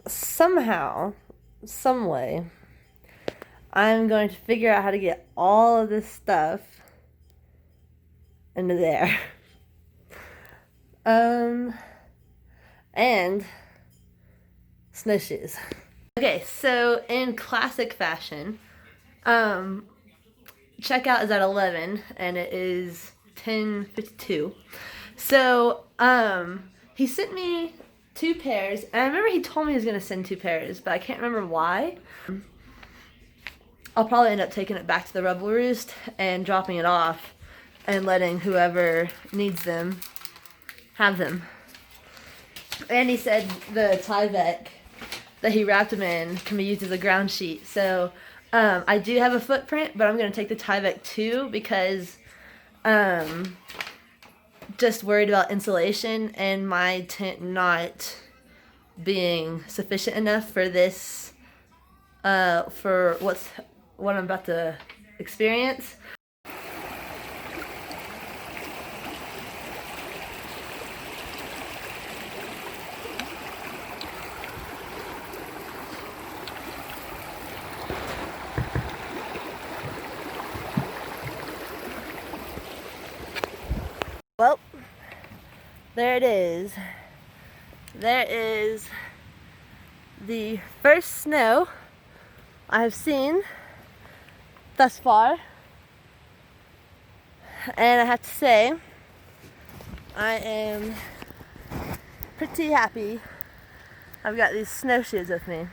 somehow, some way, I'm going to figure out how to get all of this stuff into there. And snowshoes. Okay, so in classic fashion, checkout is at 11 and it is 10:52. So, he sent me 2 pairs, and I remember he told me he was going to send 2 pairs, but I can't remember why. I'll probably end up taking it back to the Rebel Roost and dropping it off and letting whoever needs them have them. And he said the Tyvek that he wrapped them in can be used as a ground sheet. So I do have a footprint, but I'm going to take the Tyvek too because just worried about insulation and my tent not being sufficient enough for this, for what I'm about to experience. Well, there it is. There is the first snow I have seen thus far. And I have to say, I am pretty happy I've got these snowshoes with me.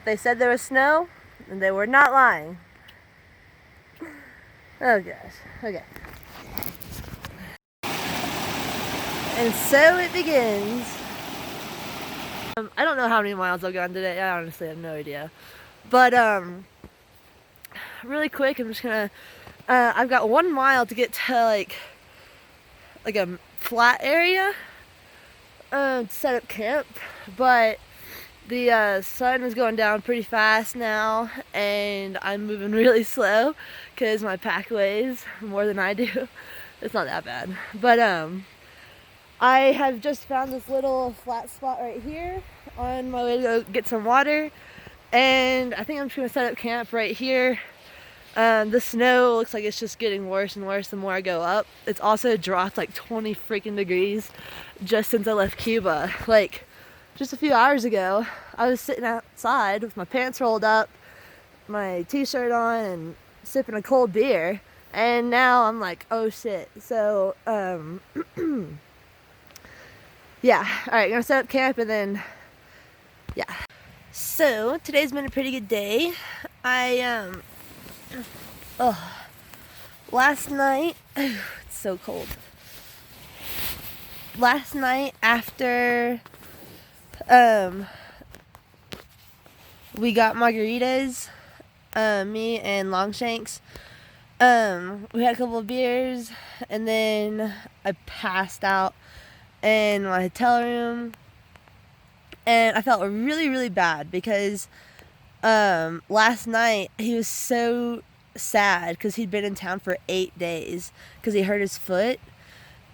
They said there was snow, and they were not lying. Oh gosh, okay. And so it begins. I don't know how many miles I've gone today. I honestly have no idea. But really quick, I'm just gonna. I've got 1 mile to get to like a flat area to set up camp, but the sun is going down pretty fast now, and I'm moving really slow because my pack weighs more than I do. It's not that bad, but I have just found this little flat spot right here on my way to go get some water, and I think I'm just gonna set up camp right here. The snow looks like it's just getting worse and worse the more I go up. It's also dropped like 20 freaking degrees just since I left Cuba. Like, just a few hours ago, I was sitting outside with my pants rolled up, my t-shirt on, and sipping a cold beer, and now I'm like, oh shit. So, yeah, alright, gonna set up camp and then, yeah. So, today's been a pretty good day. Last night, it's so cold. Last night after, we got margaritas, me and Longshanks, we had a couple of beers, and then I passed out in my hotel room, and I felt really, really bad because, last night he was so sad because he'd been in town for 8 days because he hurt his foot,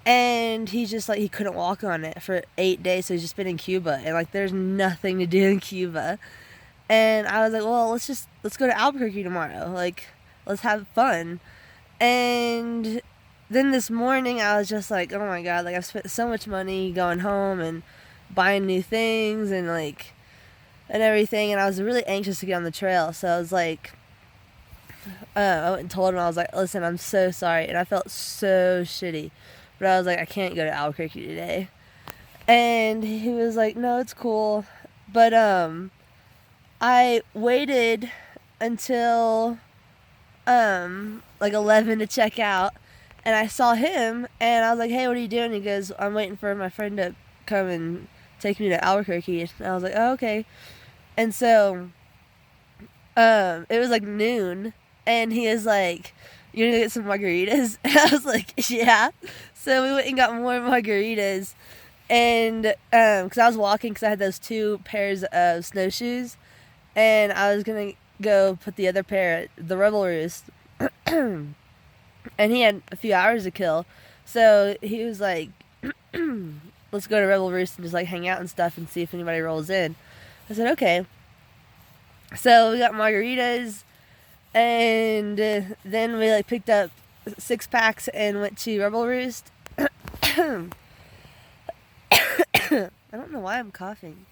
and he's just like, he couldn't walk on it for 8 days, so he's just been in Cuba, and like there's nothing to do in Cuba. And I was like, well, let's go to Albuquerque tomorrow, like let's have fun. And then this morning I was just like, oh my god, like I've spent so much money going home and buying new things and like and everything, and I was really anxious to get on the trail. So I was like, I went and told him, I was like, listen, I'm so sorry, and I felt so shitty, but I was like, I can't go to Albuquerque today. And he was like, no, it's cool. But I waited until like 11 to check out, and I saw him, and I was like, hey, what are you doing? He goes, I'm waiting for my friend to come and take me to Albuquerque. And I was like, oh, okay. And so it was like noon, and he was like, you gonna get some margaritas? And I was like, yeah. So we went and got more margaritas, and because I was walking, because I had those 2 pairs of snowshoes, and I was gonna go put the other pair at the Rebel Roost, and he had a few hours to kill, so he was like, let's go to Rebel Roost and just like hang out and stuff and see if anybody rolls in. I said, okay. So we got margaritas, and then we like picked up 6-packs and went to Rebel Roost. I don't know why I'm coughing.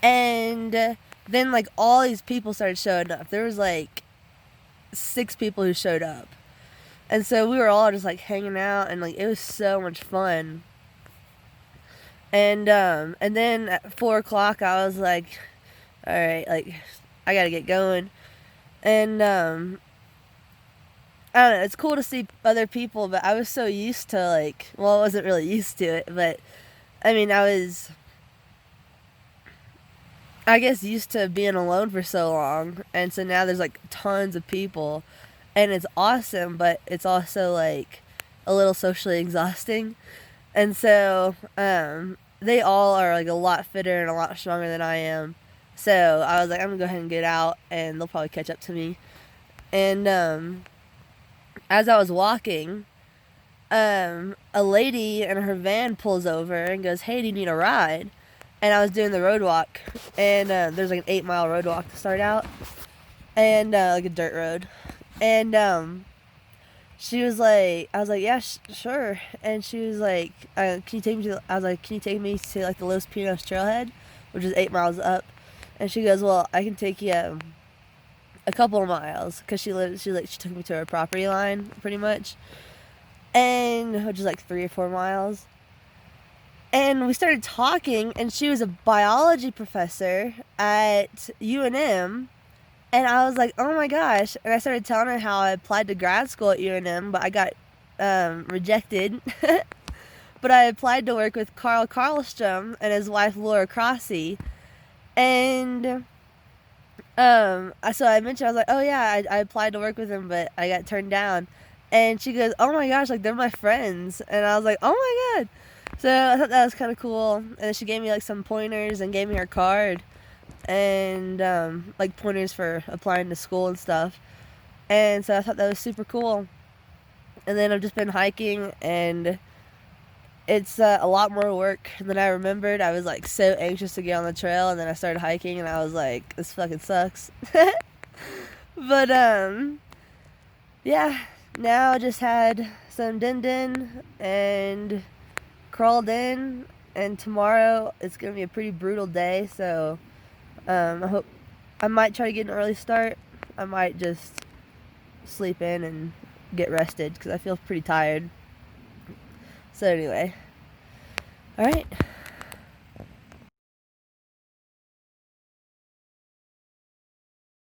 And then like all these people started showing up. There was like 6 people who showed up. And so we were all just like hanging out, and like it was so much fun. And then at 4 o'clock I was like, all right, like I gotta get going. And I don't know, it's cool to see other people, but I was so used to like, well, I wasn't really used to it, but I mean, I guess used to being alone for so long, and so now there's like tons of people, and it's awesome, but it's also like a little socially exhausting. And so they all are like a lot fitter and a lot stronger than I am. So I was like, I'm gonna go ahead and get out, and they'll probably catch up to me. And as I was walking, a lady in her van pulls over and goes, "Hey, do you need a ride?" And I was doing the road walk, and there's like an 8-mile road walk to start out, and like a dirt road. And she was like, I was like, yeah, sure. And she was like, can you take me to, I was like, can you take me to like the Los Pinos trailhead, which is 8 miles up? And she goes, well, I can take you a couple of miles, because she took me to her property line pretty much, and which is like 3 or 4 miles. And we started talking, and she was a biology professor at UNM. And I was like, oh my gosh. And I started telling her how I applied to grad school at UNM, but I got rejected. But I applied to work with Carl Karlstrom and his wife Laura Crossie. And so I mentioned, I was like, oh yeah, I applied to work with him, but I got turned down. And she goes, oh my gosh, like they're my friends. And I was like, oh my god. So I thought that was kind of cool. And then she gave me like some pointers and gave me her card, and like pointers for applying to school and stuff. And so I thought that was super cool. And then I've just been hiking, and it's a lot more work than I remembered. I was like so anxious to get on the trail, and then I started hiking, and I was like, this fucking sucks. But yeah, now I just had some din and crawled in, and tomorrow it's gonna be a pretty brutal day. So I might try to get an early start. I might just sleep in and get rested, because I feel pretty tired. So anyway, alright,